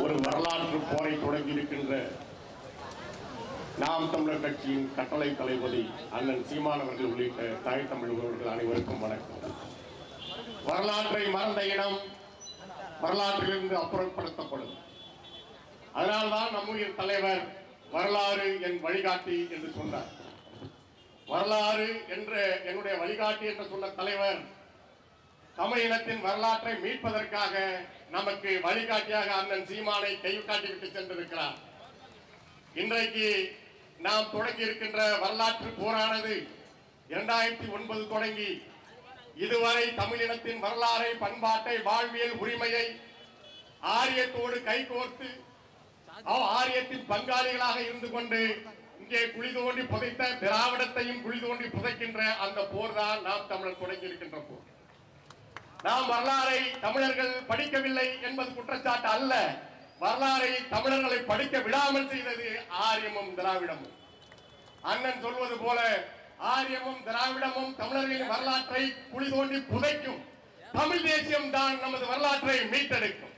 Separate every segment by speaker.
Speaker 1: ஒரு வரலாற்று போரை தொடங்கி இருக்கின்ற நாம் தமிழர் கட்சியின் கட்டளை தளபதி அண்ணன் சீமான் அவர்கள் உள்ளிட்ட தாய் தமிழ் உறவுகள் அனைவருக்கும் வணக்கம். வரலாற்றை மறந்த இனம் வரலாற்றிலிருந்து அப்புறப்படுத்தப்படும். அதனால்தான் நம்முடைய தலைவர் வரலாறு என் வழிகாட்டி என்று சொன்னார். வரலாறு என்ற என்னுடைய வழிகாட்டி என்று சொன்ன தலைவர் தமிழ் இனத்தின் வரலாற்றை மீட்பதற்காக நமக்கு வழிகாட்டியாக அண்ணன் சீமானை கைகாட்டிவிட்டு சென்றிருக்கிறார். இன்றைக்கு நாம் தொடங்கி இருக்கின்ற வரலாற்று போரானது 2009 தொடங்கி இதுவரை தமிழினத்தின் வரலாறை, பண்பாட்டை, வாழ்வியல் உரிமையை ஆரியத்தோடு கைகோர்த்து ஆரியத்தின் பங்காளிகளாக இருந்து கொண்டு இங்கே குழி தோண்டி புதைத்த திராவிடத்தையும் குழி தோண்டி புதைக்கின்ற அந்த போர் தான் நாம் தமிழர் தொடங்கி இருக்கின்ற போர். நாம் வரலாறை தமிழர்கள் படிக்கவில்லை என்பது குற்றச்சாட்டு அல்ல. வரலாறை தமிழர்களை படிக்க விடாமல் செய்தது ஆரியமும் திராவிடமும். அண்ணன் சொல்வது போல ஆரியமும் திராவிடமும் தமிழர்களின் வரலாற்றை குழி தோண்டி புதைக்கும். தமிழ் தேசியம் தான் நமது வரலாற்றை மீட்டெடுக்கும்.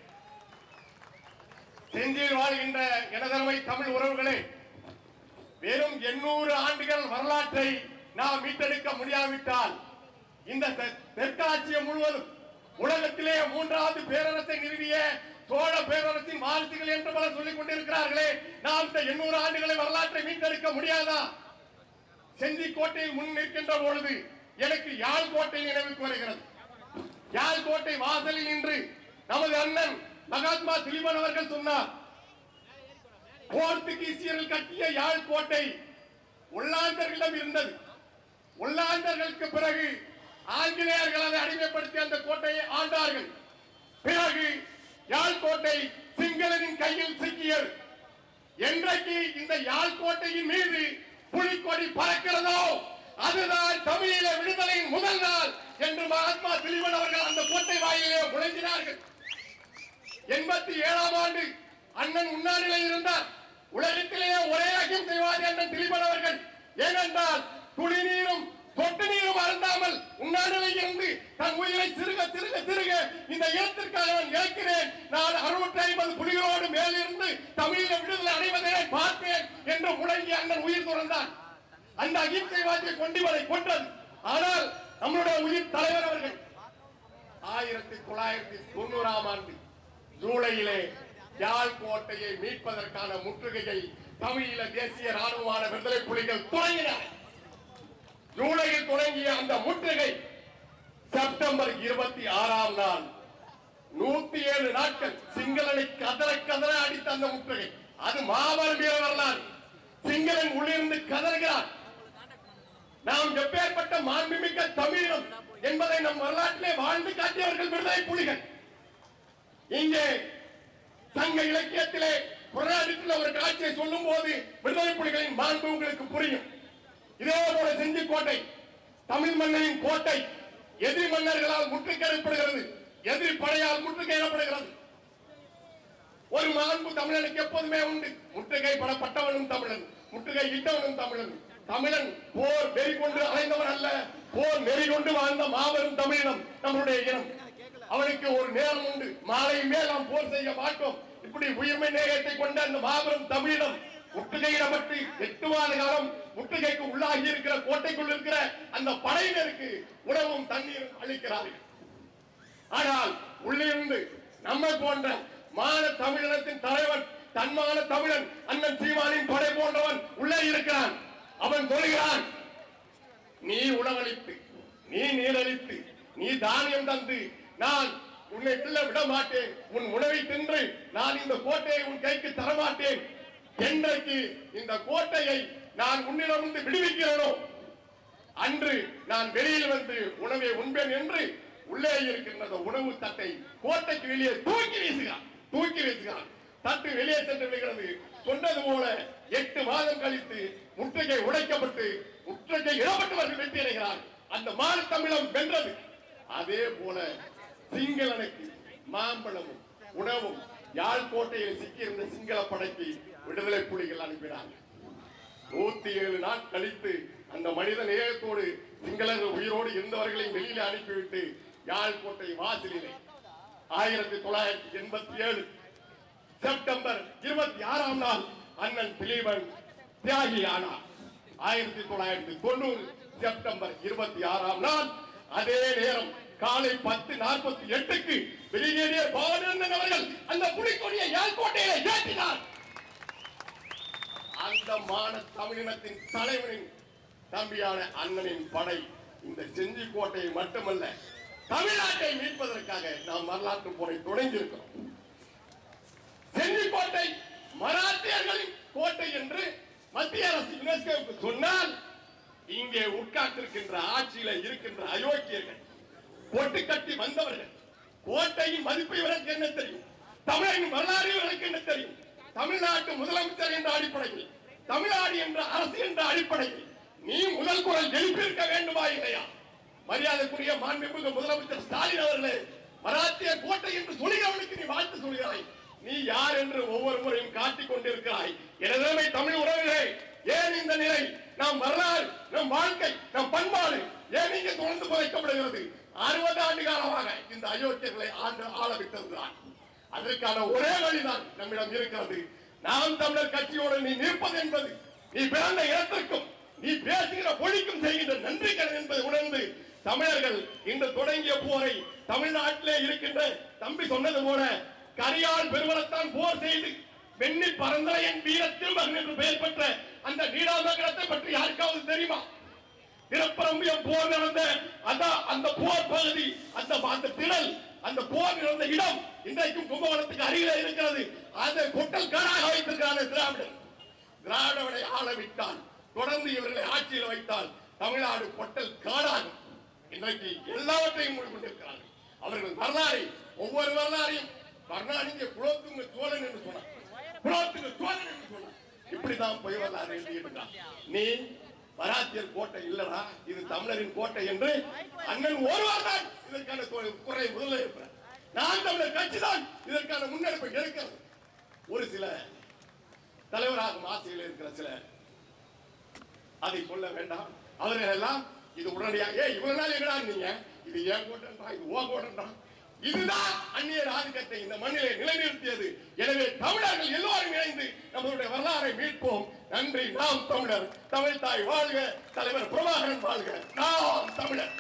Speaker 1: செஞ்சியில் வாழ்கின்ற எனதருமை தமிழ் உறவுகளே, வெறும் 800 ஆண்டுகள் வரலாற்றை நாம் மீட்டெடுக்க முடியாவிட்டால் இந்த தெற்காட்சியம் முழுவதும் உலகத்திலே 3வது பேரரசை நிறுவிய சோழ பேரரசின் வாரிசுகள் என்று பலர் சொல்லிக் கொண்டிருக்கிறார்களே, நாம் இந்த 800 ஆண்டுகளை வரலாற்றை மீட்டெடுக்க முடியாதா? செஞ்சிக்கோட்டையில் முன் நிற்கின்ற பொழுது எனக்கு யாழ் கோட்டை நினைவுக்கு வருகிறது. யாழ் கோட்டை வாசலில் நின்று நமது அண்ணன் மகாத்மா திலீபன் அவர்கள் சொன்னார், போர்த்துகீசியர்கள் கட்டிய யாழ் கோட்டை ஒல்லாந்தர்களிடம் இருந்தது. ஒல்லாந்தர்களுக்கு பிறகு ஆங்கிலேயர்கள் அதை அடிமைப்படுத்தி அந்த கோட்டையை ஆண்டார்கள். பிறகு யாழ் கோட்டை சிங்களனின் கையில் சிக்கியது. என்றைக்கு இந்த யாழ் கோட்டையின் மீது புலிக்கொடி பறக்கிறதோ அதுதான் தமிழீழ விடுதலையின் முதல் நாள் என்று மகாத்மா திலீபன் அவர்கள் அந்த கோட்டை வாயிலே முழங்கினார்கள். 87ஆம் ஆண்டு அண்ணன் உண்ணாநிலையில் இருந்தார். உலகத்திலேயே ஒரே அகிம்சைவாதி அண்ணன் திலீபன் அவர்கள். ஏனென்றால் துளி நீரும் சொட்டு நீரும் அருந்தாமல் உண்ணாநிலையில் இருந்து தன் உயிரை சிறுக சிறுக சிறுக இந்த இனத்திற்காக நான் இழக்கிறேன், நான் 650 புலிகளோடு மேலிருந்து தமிழீழ விடுதலை அடைவதை பார்ப்பேன் என்று முழங்கி அண்ணன் உயிர் துறந்தார். அந்த அகிம்சைவாதியை கொண்டிவரை கொன்றது. ஆனால் நம்முடைய உயிர் தலைவர் அவர்கள் 1990ஆம் ஆண்டு ஜூலையிலே யாழ் கோட்டையை மீட்பதற்கான முற்றுகையை தமிழீழ தேசிய ராணுவமான விடுதலை புலிகள் தொடங்கினார். ஜூலையில் தொடங்கிய அந்த முற்றுகை செப்டம்பர் 26ஆம் நாள் 107 நாட்கள் சிங்களனை கதற கதற அடித்த அந்த முற்றுகை. அது மாபெரும் வீர வரலாறு. சிங்களன் உள்ளிருந்து கதறுகிறார். நாம் எப்பேற்பட்ட மாண்புமிக்க தமிழம் என்பதை நம் வரலாற்றிலே வாழ்ந்து காட்டியவர்கள் விடுதலை புலிகள். இங்கே சங்க இலக்கியத்திலே புராணத்தில் ஒரு காட்சியை சொல்லும் போது விடுதலை புலிகளின் மாண்பு உங்களுக்கு புரியும். இதே போல செஞ்சிக்கோட்டை தமிழ் மன்னரின் கோட்டை எதிரி மன்னர்களால் முற்றுகையிடப்படுகிறது, எதிரி படையால் முற்றுகையிடப்படுகிறது. ஒரு மாண்பு தமிழனுக்கு எப்போதுமே உண்டு. முற்றுகை படப்பட்டவனும் தமிழன், முற்றுகை இட்டவனும் தமிழன். தமிழன் போர் வெறி கொண்டு அலைந்தவன் அல்ல, போர் நெறி கொண்டு வாழ்ந்த மாபெரும் தமிழினம் நம்முடைய இனம். அவனுக்கு ஒரு நேரம் உண்டு, மாலை மேல் நாம் போர் செய்ய மாட்டோம். இப்படி உயிர்மை நேயத்தை கொண்ட அந்த மாபெரும் தமிழினம் முற்றுகையிடப்பட்டு 8 மாத காலம் முற்றுகைக்கு உள்ளாகி இருக்கிற கோட்டைக்குள் இருக்கிற அந்த படையினருக்கு உணவும் தண்ணீரும் அளிக்கிறார்கள். ஆனால் உள்ளிருந்து நம்மை போன்ற மான தமிழினத்தின் தலைவன், தன்மான தமிழன் அண்ணன் சீமானின் படை போன்றவன் உள்ளே இருக்கிறான். அவன் சொல்கிறான், நீ உணவளித்து, நீ நீரளித்து, நீ தானியம் தந்து நான் உன்னை செல்ல விட மாட்டேன், உன் உணவை தின்று நான் இந்த கோட்டையை உன் கைக்கு தரமாட்டேன். என்றைக்கு இந்த கோட்டையை நான் உன்னிடமிருந்து விடுவிக்கிறேனோ அன்று நான் வெளியில் வந்து உணவை உண்பேன் என்று உள்ளே இருக்கின்ற உணவு தட்டை கோட்டைக்கு வெளியே தூக்கி வீசுகிறான். தட்டு வெளியே சென்று விடுகிறது. சொன்னது போல 8 மாதம் கழித்து முற்றுகை உடைக்கப்பட்டு முற்றுகை இடப்பட்டவர்கள் வெற்றி அடைகிறார். அந்த மாநில தமிழம் வென்றது. அதே போல சிங்களனுக்கு மாம்பழமும் உணவும் யாழ் கோட்டையில் சிக்கியிருந்த சிங்கள படைக்கு விடுதலை புலிகள் அனுப்பினார்கள். 107 நாள் கழித்து அந்த மனித நேயத்தோடு சிங்களர்கள் உயிரோடு இருந்தவர்களையும் வெளியில அனுப்பிவிட்டு யாழ் கோட்டை வாசலிலே 1987 செப்டம்பர் 26ஆம் நாள் அண்ணன் திலீபன் தியாகி ஆனார். 1990 செப்டம்பர் 26ஆம் நாள் அதே நேரம் காலை 10:48க்கு பிரிகேடியர் பாலச்சந்திரன் அவர்கள் அந்த புலிக்கொடியை யாழ்கோட்டையிலே ஏற்றினார். அந்த மான தமிழினத்தின் தலைவனின் தம்பியான அண்ணனின் படை இந்த செஞ்சிக்கோட்டையை மட்டுமல்ல தமிழ்நாட்டை மீட்பதற்காக நாம் வரலாற்று போரை தொடங்கி இருக்கிறோம். செஞ்சிக்கோட்டை மராத்தியர்களின் கோட்டை என்று மத்திய அரசு யுனெஸ்கோவுக்கு சொன்னால் இங்கே உட்கார்ந்திருக்கின்ற ஆட்சியில இருக்கின்ற அயோக்கியர்கள் கோட்டை கட்டி வந்தவர்கள் கோட்டையின் மதிப்பை இவருக்கு என்ன தெரியும்? தமிழின் வரலாறு இவருக்கு என்ன தெரியும்? தமிழ்நாட்டு முதலமைச்சர் என்ற அடிப்படையில் தமிழ்நாடு என்ற அரசு என்ற அடிப்படையில் நீ முதல் குரல் எழுப்பியிருக்க வேண்டுமா இல்லையா? மரியாதைக்குரிய மாண்புமிகு முதலமைச்சர் ஸ்டாலின் அவர்களே, மராத்திய கோட்டை என்று சொல்கிறவனுக்கு நீ வாழ்த்து சொல்கிறாய். நீ யார் என்று ஒவ்வொரு முறையும் காட்டிக் கொண்டிருக்கிறாய். எனவே தமிழ் உறவுகளே, ஏன் இந்த நிலை? நம் வரலாறு, நம் வாழ்க்கை, நம் பண்பாடு ஏன் இங்கே தொடர்ந்து புதைக்கப்படுகிறது? 60 ஆண்டு காலமாக இந்த அயோக்கியர்களை ஆளவிட்டிருக்கிறார். அதற்கான ஒரே வழிதான் நம்மிடம் இருக்கிறது. நாம் தமிழர் கட்சியோடு நீ நிற்பது என்பது நீ பிறந்த இடத்திற்கும் நீ பேசுகிற மொழிக்கும் செய்கின்ற நன்றி கடன் என்பதை உணர்ந்து தமிழர்கள் இன்று தொடங்கிய போரை தமிழ்நாட்டிலே இருக்கின்ற தம்பி சொன்னது போல கரியால் பெருவரத்தான் போர் செய்து வெண்ணி பரந்தலையன் வீர திருமகன் என்று பெயர் பெற்ற அந்த நீடாமங்கலத்தை பற்றி யாருக்காவது தெரியுமா? திருப்பரம்பியம் போர் நடந்த அந்த போர் பகுதி, அந்த திடல், அந்த போர் நடந்த இடம் இன்றைக்கும் கும்பகோணத்துக்கு அருகிலே இருக்கிறது. அந்த கொட்டல் காடாக வைத்திருக்கிறார் திராவிடன். திராவிடனை ஆளவிட்டால் தொடர்ந்து இவர்களை ஆட்சியில் வைத்தால் தமிழ்நாடு பொட்டல் காடாகும். இன்றைக்கு எல்லாவற்றையும் மூடிக்கொண்டிருக்கிறார்கள். அவர்கள் வரலாறை ஒவ்வொரு வரலாறையும் கருணாநிதி குலோத்துங்க சோழன் என்று சொன்னார், குலோத்துங்க சோழன் என்று சொன்னார். இப்படிதான் பொய் வரலாறு எழுதியிருக்கிறார். நீ மராத்தியர் கோட்டை இல்லடா, இது தமிழரின் கோட்டை என்று அண்ணன் ஒருவர் தான் இதற்கான குறை முதல்ல இருக்கிறார். நான் தமிழர் கட்சி தான் இதற்கான முன்னெடுப்பை எடுக்கிறது. ஒரு சில தலைவராகும் ஆசையில் இருக்கிற சில அதை சொல்ல வேண்டாம். அவர்கள் எல்லாம் இது உடனடியாக இவ்வளவு நாள் என்னடா நீங்க இது ஏன் கோட்டா இது ஓ கோட்டா இதுதான் அந்நியர் ஆதிக்கத்தை இந்த மண்ணிலே நிலைநிறுத்தியது. எனவே தமிழர்கள் எல்லோரும் இணைந்து நம்மளுடைய வரலாறை மீட்போம். நன்றி. நாம் தமிழர். தமிழ் தாய் வாழ்க. தலைவர் பிரபாகரன் வாழ்க. நாம் தமிழர்.